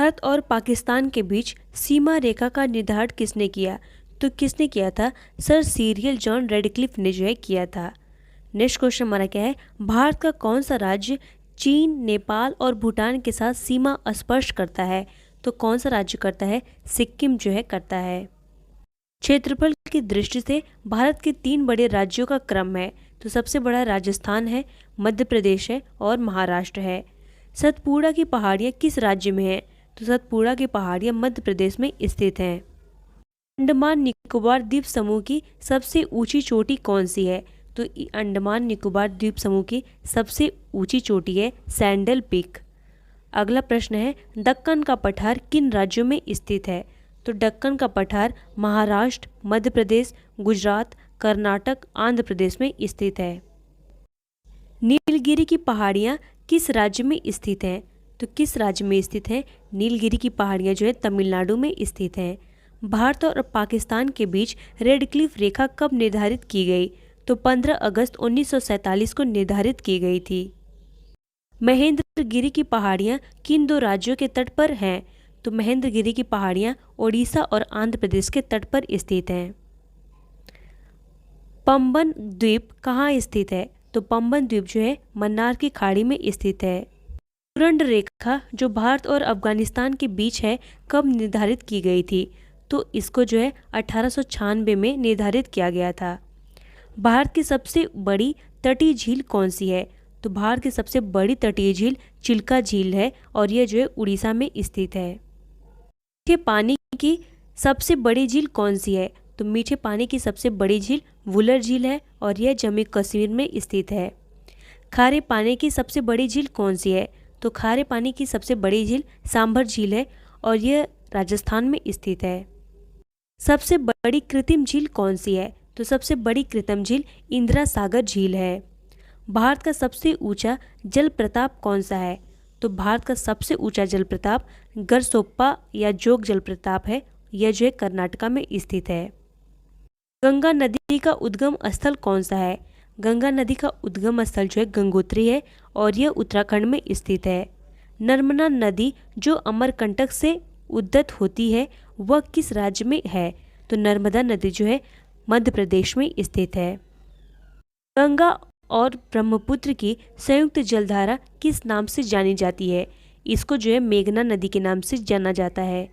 भारत और पाकिस्तान के बीच सीमा रेखा का निर्धारण किसने किया? तो किसने किया था? सर सीरियल जॉन रेडक्लिफ ने जो है किया था। नेक्स्ट क्वेश्चन हमारा क्या है? भारत का कौन सा राज्य चीन, नेपाल और भूटान के साथ सीमा स्पर्श करता है? तो कौन सा राज्य करता है? सिक्किम जो है करता है। क्षेत्रफल की दृष्टि से भारत के 3 बड़े राज्यों का क्रम है। तो सबसे बड़ा राजस्थान है, मध्य प्रदेश है और महाराष्ट्र है। सतपुड़ा की पहाड़ियाँ किस राज्य में हैं? तो सतपुड़ा की पहाड़ियाँ मध्य प्रदेश में स्थित हैं। अंडमान निकोबार द्वीप समूह की सबसे ऊंची चोटी कौन सी है? तो अंडमान निकोबार द्वीप समूह की सबसे ऊंची चोटी है सैंडल पीक। अगला प्रश्न है, दक्कन का पठार किन राज्यों में स्थित है? तो दक्कन का पठार महाराष्ट्र, मध्य प्रदेश, गुजरात, कर्नाटक, आंध्र प्रदेश में स्थित है। नीलगिरी की पहाड़ियाँ किस राज्य में स्थित हैं? तो किस राज्य में स्थित हैं? नीलगिरी की पहाड़ियाँ जो है तमिलनाडु में स्थित हैं। भारत और पाकिस्तान के बीच रेडक्लिफ रेखा कब निर्धारित की गई? तो 15 अगस्त 1947 को निर्धारित की गई थी। महेंद्रगिरी की पहाड़ियाँ किन 2 राज्यों के तट पर हैं? तो महेंद्रगिरी की पहाड़ियाँ ओडिशा और आंध्र प्रदेश के तट पर स्थित हैं। पंबन द्वीप कहाँ स्थित है? तो पंबन द्वीप जो है मन्नार की खाड़ी में स्थित है। डुरंड रेखा जो भारत और अफगानिस्तान के बीच है कब निर्धारित की गई थी? तो इसको जो है 1896 में निर्धारित किया गया था। भारत की सबसे बड़ी तटीय झील कौन सी है? तो भारत की सबसे बड़ी तटीय झील चिल्का झील है और यह जो है उड़ीसा में स्थित है। मीठे पानी की सबसे बड़ी झील कौन सी है? तो मीठे पानी की सबसे बड़ी झील वुलर झील है और यह जम्मू कश्मीर में स्थित है। खारे पानी की सबसे बड़ी झील कौन सी है? तो खारे पानी की सबसे बड़ी झील सांभर झील है और यह राजस्थान में स्थित है। सबसे बड़ी कृत्रिम झील कौन सी है? तो सबसे बड़ी कृत्रिम झील इंदिरा सागर झील है। भारत का सबसे ऊंचा जलप्रपात कौन सा है? तो भारत का सबसे ऊंचा जलप्रपात गरसोप्पा या जोग जलप्रपात है। यह जो है कर्नाटका में स्थित है। गंगा नदी का उद्गम स्थल कौन सा है? गंगा नदी का उद्गम स्थल जो है गंगोत्री है और यह उत्तराखंड में स्थित है। नर्मदा नदी जो अमरकंटक से उद्गत होती है वह किस राज्य में है? तो नर्मदा नदी जो है मध्य प्रदेश में स्थित है। गंगा और ब्रह्मपुत्र की संयुक्त जलधारा किस नाम से जानी जाती है? इसको जो है मेघना नदी के नाम से जाना जाता है।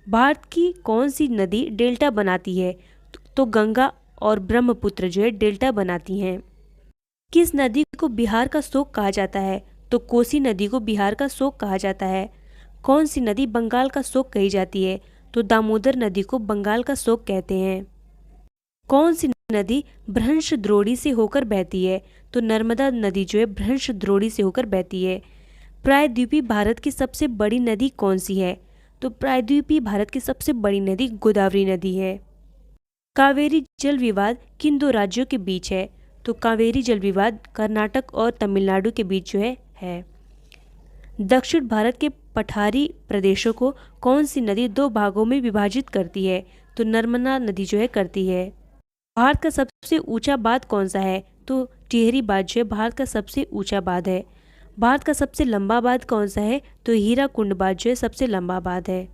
भारत की कौन सी नदी डेल्टा बनाती है? तो गंगा और ब्रह्मपुत्र जो है डेल्टा बनाती हैं। किस नदी को बिहार का शोक कहा जाता है? तो कोसी नदी को बिहार का शोक कहा जाता है। कौन सी नदी बंगाल का शोक कही जाती है? तो दामोदर नदी को बंगाल का शोक कहते हैं। कौन सी नदी भ्रंश द्रोणी से होकर बहती है? तो नर्मदा नदी जो है भ्रंश द्रोणी से होकर बहती है। प्रायद्वीपीय भारत की सबसे बड़ी नदी कौन सी है? तो प्रायद्वीपीय भारत की सबसे बड़ी नदी गोदावरी नदी है। कावेरी जल विवाद किन 2 राज्यों के बीच है? तो कावेरी जल विवाद कर्नाटक और तमिलनाडु के बीच जो है। दक्षिण भारत के पठारी प्रदेशों को कौन सी नदी 2 भागों में विभाजित करती है? तो नर्मदा नदी जो है करती है। भारत का सबसे ऊंचा बांध कौन सा है? तो टिहरी बांध जो है भारत का सबसे ऊंचा बांध है। भारत का सबसे लंबा बांध कौन सा है? तो हीराकुंड बांध जो है सबसे लंबा बांध है।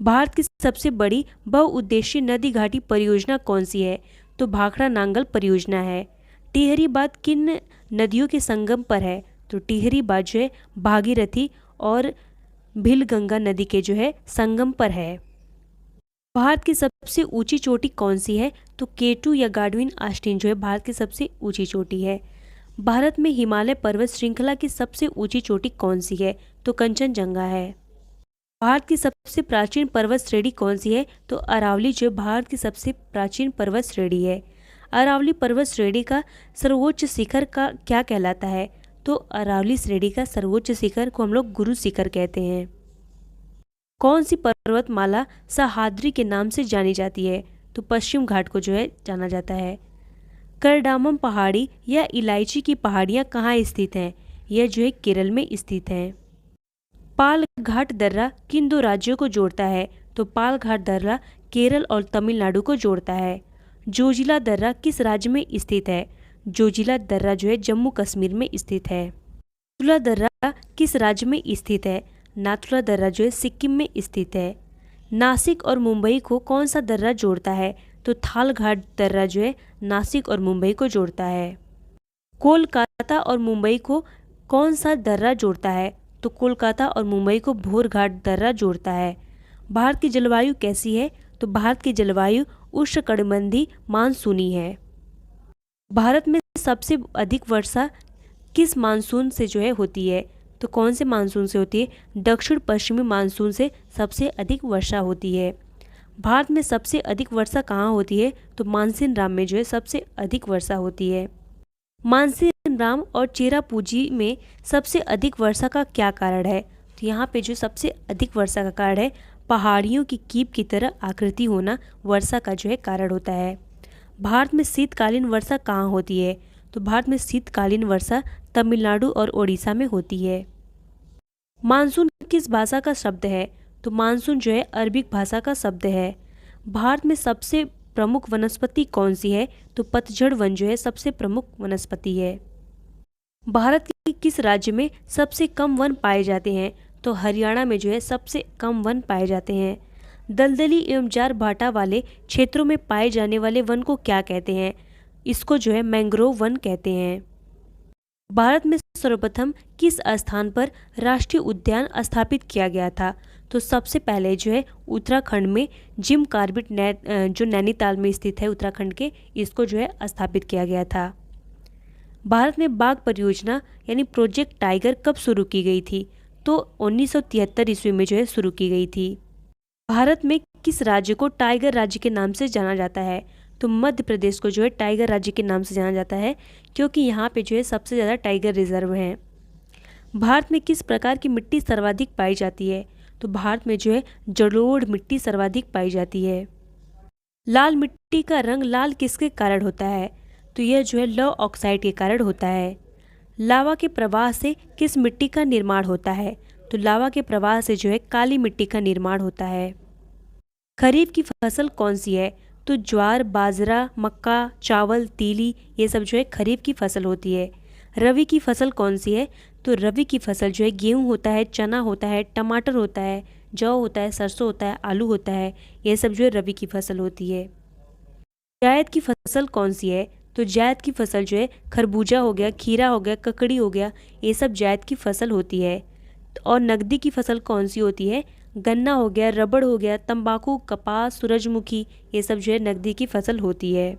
भारत की सबसे बड़ी बहुउद्देशीय नदी घाटी परियोजना कौन सी है? तो भाखड़ा नांगल परियोजना है। टिहरी बांध किन नदियों के संगम पर है? तो टिहरी बांध जो है भागीरथी और भिलगंगा नदी के जो है संगम पर है। भारत की सबसे ऊंची चोटी कौन सी है? तो K2 या गाडविन आस्टीन जो है भारत की सबसे ऊंची चोटी है। भारत में हिमालय पर्वत श्रृंखला की सबसे ऊंची चोटी कौन सी है? तो कंचनजंगा है। भारत की सबसे प्राचीन पर्वत श्रेणी कौन सी है? तो अरावली जो भारत की सबसे प्राचीन पर्वत श्रेणी है। अरावली पर्वत श्रेणी का सर्वोच्च शिखर का क्या कहलाता है? तो अरावली श्रेणी का सर्वोच्च शिखर को हम लोग गुरु शिखर कहते हैं। कौन सी पर्वतमाला सह्याद्री के नाम से जानी जाती है? तो पश्चिम घाट को जो है जाना जाता है। करडामम पहाड़ी या इलायची की पहाड़ियाँ कहाँ स्थित हैं? यह जो है केरल में स्थित हैं। पाल घाट दर्रा किन 2 राज्यों को जोड़ता है? तो पाल घाट दर्रा केरल और तमिलनाडु को जोड़ता है। जोजिला दर्रा किस राज्य में स्थित है? जोजिला दर्रा जो है जम्मू कश्मीर में स्थित है। तुला दर्रा किस राज्य में स्थित है? नाथुला दर्रा जो है सिक्किम में स्थित है। नासिक और मुंबई को कौन सा दर्रा जोड़ता है? तो थालघाट दर्रा जो है नासिक और मुंबई को जोड़ता है। कोलकाता और मुंबई को कौन सा दर्रा जोड़ता है? तो कोलकाता और मुंबई को भोरघाट दर्रा जोड़ता है। भारत की जलवायु कैसी है? तो भारत की जलवायु उष्णकटिबंधीय मानसूनी है। भारत में सबसे अधिक वर्षा किस मानसून से जो है होती है? तो कौन से मानसून से होती है? दक्षिण पश्चिमी मानसून से सबसे अधिक वर्षा होती है। भारत में सबसे अधिक वर्षा कहाँ होती है? तो मानसीन में जो है सबसे अधिक वर्षा होती है। मानसीन और चेरापूंजी में सबसे अधिक वर्षा का क्या कारण है? तो यहाँ पे जो सबसे अधिक वर्षा का कारण है पहाड़ियों की कीप की तरह आकृति होना वर्षा का जो है कारण होता है। भारत में शीतकालीन वर्षा कहाँ होती है? तो भारत में शीतकालीन वर्षा तमिलनाडु और ओडिशा में होती है। मानसून किस भाषा का शब्द है? तो मानसून जो है अरबिक भाषा का शब्द है। भारत में सबसे प्रमुख वनस्पति कौन सी है? तो पतझड़ वन जो है सबसे प्रमुख वनस्पति है। भारत के किस राज्य में सबसे कम वन पाए जाते हैं? तो हरियाणा में जो है सबसे कम वन पाए जाते हैं। दलदली एवं ज्वार भाटा वाले क्षेत्रों में पाए जाने वाले वन को क्या कहते हैं? इसको जो है मैंग्रोव वन कहते हैं। भारत में सर्वप्रथम किस स्थान पर राष्ट्रीय उद्यान स्थापित किया गया था? तो सबसे पहले जो है उत्तराखंड में जिम कॉर्बेट जो नैनीताल में स्थित है उत्तराखंड के, इसको जो है स्थापित किया गया था। भारत में बाघ परियोजना यानी प्रोजेक्ट टाइगर कब शुरू की गई थी? तो 1973 ईस्वी में जो है शुरू की गई थी। भारत में किस राज्य को टाइगर राज्य के नाम से जाना जाता है? तो मध्य प्रदेश को जो है टाइगर राज्य के नाम से जाना जाता है क्योंकि यहाँ पे जो है सबसे ज़्यादा टाइगर रिजर्व हैं। भारत में किस प्रकार की मिट्टी सर्वाधिक पाई जाती है? तो भारत में जो है जलोढ़ मिट्टी सर्वाधिक पाई जाती है। लाल मिट्टी का रंग लाल किसके कारण होता है? तो यह जो है लौह ऑक्साइड के कारण होता है। लावा के प्रवाह से किस मिट्टी का निर्माण होता है? तो लावा के प्रवाह से जो है काली मिट्टी का निर्माण होता है। खरीफ की फसल कौन सी है? तो ज्वार, बाजरा, मक्का, चावल, तीली, ये सब जो है खरीफ की फसल होती है। रबी की फसल कौन सी है? तो रबी की फसल जो है गेहूँ होता है, चना होता है, टमाटर होता है, जौ होता है, सरसों होता है, आलू होता है, ये सब जो है रबी की फसल होती है। जायद की फसल कौन सी है? तो जायद की फसल जो है खरबूजा हो गया, खीरा हो गया, ककड़ी हो गया, ये सब जायद की फसल होती है। और नकदी की फसल कौन सी होती है? गन्ना हो गया, रबड़ हो गया, तंबाकू, कपास, सूरजमुखी, ये सब जो है नकदी की फसल होती है।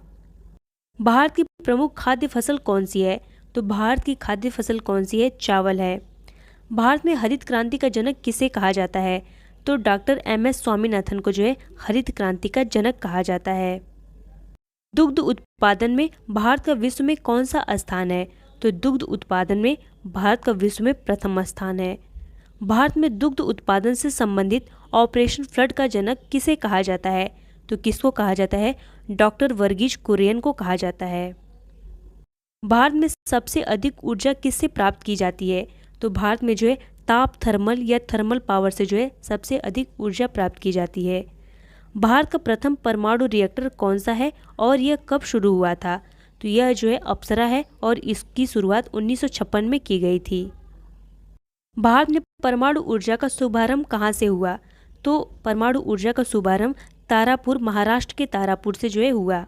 भारत की प्रमुख खाद्य फसल कौन सी है? तो भारत की खाद्य फसल कौन सी है? चावल है। भारत में हरित क्रांति का जनक किसे कहा जाता है? तो डॉक्टर MS स्वामीनाथन को जो है हरित क्रांति का जनक कहा जाता है। दुग्ध उत्पादन में भारत का विश्व में कौन सा स्थान है? तो दुग्ध उत्पादन में भारत का विश्व में प्रथम स्थान है। भारत में दुग्ध उत्पादन से संबंधित ऑपरेशन फ्लड का जनक किसे कहा जाता है? तो किसको कहा जाता है? डॉक्टर वर्गीज कुरियन को कहा जाता है। भारत में सबसे अधिक ऊर्जा किससे प्राप्त की जाती है? तो भारत में जो है ताप थर्मल या थर्मल पावर से जो है सबसे अधिक ऊर्जा प्राप्त की जाती है। भारत का प्रथम परमाणु रिएक्टर कौन सा है और यह कब शुरू हुआ था? तो यह जो है अप्सरा है और इसकी शुरुआत 1956 में की गई थी। भारत में परमाणु ऊर्जा का शुभारंभ कहाँ से हुआ? तो परमाणु ऊर्जा का शुभारंभ तारापुर, महाराष्ट्र के तारापुर से जो है हुआ।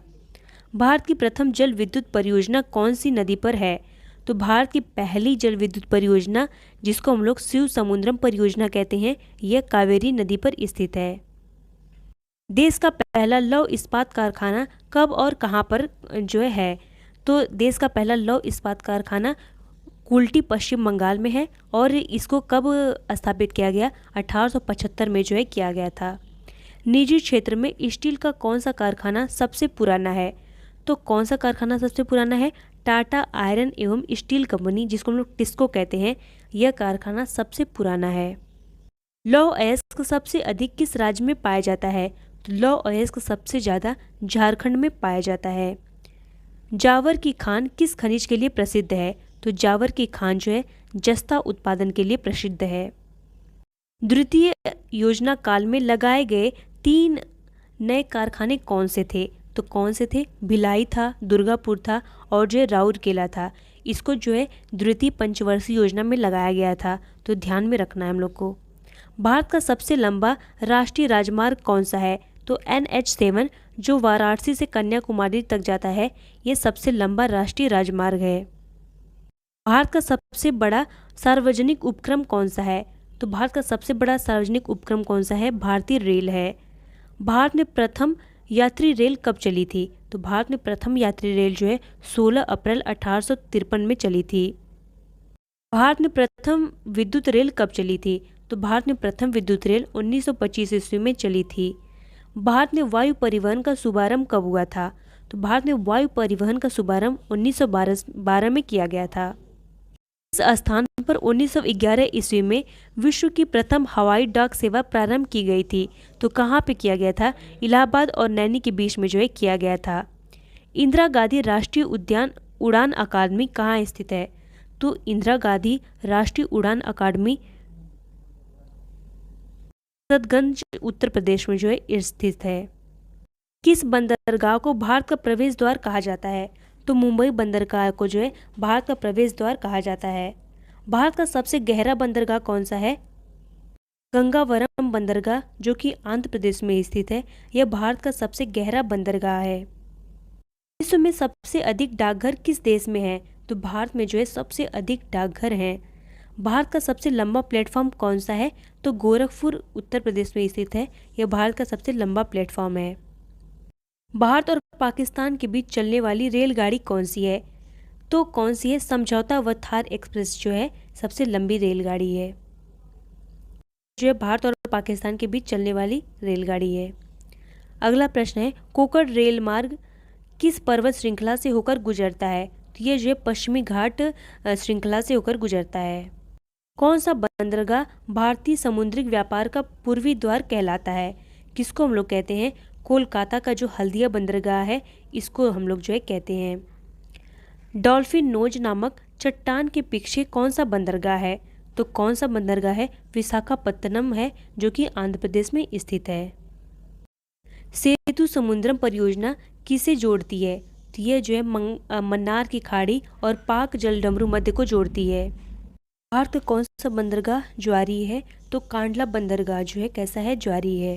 भारत की प्रथम जल विद्युत परियोजना कौन सी नदी पर है? तो भारत की पहली जल विद्युत परियोजना, जिसको हम लोग शिव समुद्रम परियोजना कहते हैं, यह कावेरी नदी पर स्थित है। देश का पहला लौह इस्पात कारखाना कब और कहाँ पर जो है? तो देश का पहला लौह इस्पात कारखाना कुल्टी, पश्चिम बंगाल में है और इसको कब स्थापित किया गया? 1875 में जो है किया गया था। निजी क्षेत्र में स्टील का कौन सा कारखाना सबसे पुराना है? तो कौन सा कारखाना सबसे पुराना है? टाटा आयरन एवं स्टील कंपनी, जिसको हम लोग टिस्को कहते हैं, यह कारखाना सबसे पुराना है। लौह अयस्क सबसे अधिक किस राज्य में पाया जाता है? तो लौह अयस्क सबसे ज़्यादा झारखंड में पाया जाता है। जावर की खान किस खनिज के लिए प्रसिद्ध है? तो जावर की खान जो है जस्ता उत्पादन के लिए प्रसिद्ध है। द्वितीय योजना काल में लगाए गए 3 नए कारखाने कौन से थे? तो कौन से थे? भिलाई था, दुर्गापुर था और जो है राउरकेला था। इसको जो है द्वितीय पंचवर्षीय योजना में लगाया गया था, तो ध्यान में रखना है हम लोग को। भारत का सबसे लंबा राष्ट्रीय राजमार्ग कौन सा है? तो NH7 जो वाराणसी से कन्याकुमारी तक जाता है, ये सबसे लंबा राष्ट्रीय राजमार्ग है। भारत का सबसे बड़ा सार्वजनिक उपक्रम कौन सा है? तो भारत का सबसे बड़ा सार्वजनिक उपक्रम कौन सा है? भारतीय रेल है। भारत में प्रथम यात्री रेल कब चली थी? तो भारत में प्रथम यात्री रेल जो है 16 अप्रैल 1853 में चली थी। भारत में प्रथम विद्युत रेल कब चली थी? तो भारत में प्रथम विद्युत रेल 1925 ईस्वी में चली थी। भारत में वायु परिवहन का शुभारंभ कब हुआ था? तो भारत में वायु परिवहन का शुभारंभ 1912 में किया गया था। इस स्थान पर 1911 ईस्वी में विश्व की प्रथम हवाई डाक सेवा प्रारंभ की गई थी। तो कहाँ पे किया गया था? इलाहाबाद और नैनी के बीच में जो है किया गया था। इंदिरा गांधी राष्ट्रीय उद्यान उड़ान अकादमी कहाँ स्थित है? तो इंदिरा गांधी राष्ट्रीय उड़ान अकादमी सतगंज उत्तर प्रदेश में जो है स्थित है। किस बंदरगाह को भारत का प्रवेश द्वार कहा जाता है? तो मुंबई बंदरगाह को जो है भारत का प्रवेश द्वार कहा जाता है। भारत का सबसे गहरा बंदरगाह कौन सा है? गंगावरम बंदरगाह जो कि आंध्र प्रदेश में स्थित है, यह भारत का सबसे गहरा बंदरगाह है। विश्व में सबसे अधिक डाकघर किस देश में है? तो भारत में जो है सबसे अधिक डाकघर हैं। भारत का सबसे लंबा प्लेटफॉर्म कौन सा है? तो गोरखपुर उत्तर प्रदेश में स्थित है, यह भारत का सबसे लंबा प्लेटफॉर्म है। भारत और पाकिस्तान के बीच चलने वाली रेलगाड़ी कौन सी है? तो कौन सी है? समझौता व थार एक्सप्रेस जो है सबसे लंबी रेलगाड़ी है, जो है भारत और पाकिस्तान के बीच चलने वाली रेलगाड़ी है। अगला प्रश्न है, कोकण रेल मार्ग किस पर्वत श्रृंखला से होकर गुजरता है? तो ये जो है पश्चिमी घाट श्रृंखला से होकर गुजरता है। कौन सा बंदरगाह भारतीय समुद्री व्यापार का पूर्वी द्वार कहलाता है? किसको हम लोग कहते हैं? कोलकाता का जो हल्दिया बंदरगाह है, इसको हम लोग जो है कहते हैं। डॉल्फिन नोज नामक चट्टान के पीछे कौन सा बंदरगाह है? तो कौन सा बंदरगाह है? विशाखापत्तनम है, जो कि आंध्र प्रदेश में स्थित है। सेतु समुद्रम परियोजना किसे जोड़ती है? तो यह जो है मन्नार की खाड़ी और पाक जलडमरू मध्य को जोड़ती है। भारत का कौन सा बंदरगाह ज्वारी है? तो कांडला बंदरगाह जो है कैसा है? ज्वारी है।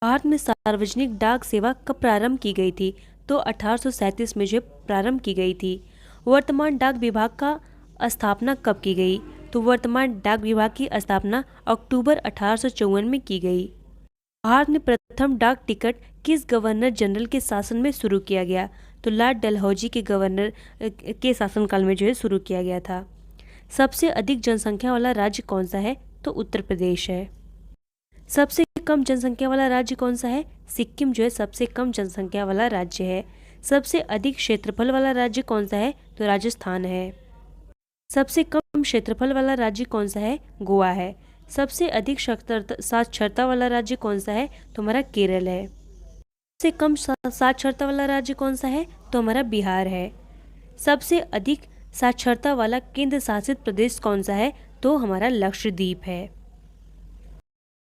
भारत में सार्वजनिक डाक सेवा कब प्रारंभ की गई थी? तो 1837 में जो प्रारंभ की गई थी। वर्तमान डाक विभाग का स्थापना कब की गई? तो वर्तमान डाक विभाग की स्थापना अक्टूबर 1854 में की गई। भारत में प्रथम डाक टिकट किस गवर्नर जनरल के शासन में शुरू किया गया? तो लॉर्ड डलहौजी के गवर्नर के शासनकाल में जो है शुरू किया गया था। सबसे अधिक जनसंख्या वाला राज्य कौन सा है? तो उत्तर प्रदेश है। सबसे कम जनसंख्या वाला राज्य कौन सा है? सिक्किम जो है सबसे कम जनसंख्या वाला राज्य है। सबसे अधिक क्षेत्रफल वाला राज्य कौन सा है? तो राजस्थान है। सबसे कम क्षेत्रफल वाला राज्य कौन सा है? गोवा है। सबसे अधिक साक्षरता वाला राज्य कौन सा है? तो हमारा केरल है। सबसे कम साक्षरता वाला राज्य कौन सा है? तो हमारा बिहार है। सबसे अधिक साक्षरता वाला केंद्र शासित प्रदेश कौन सा है? तो हमारा लक्षद्वीप है।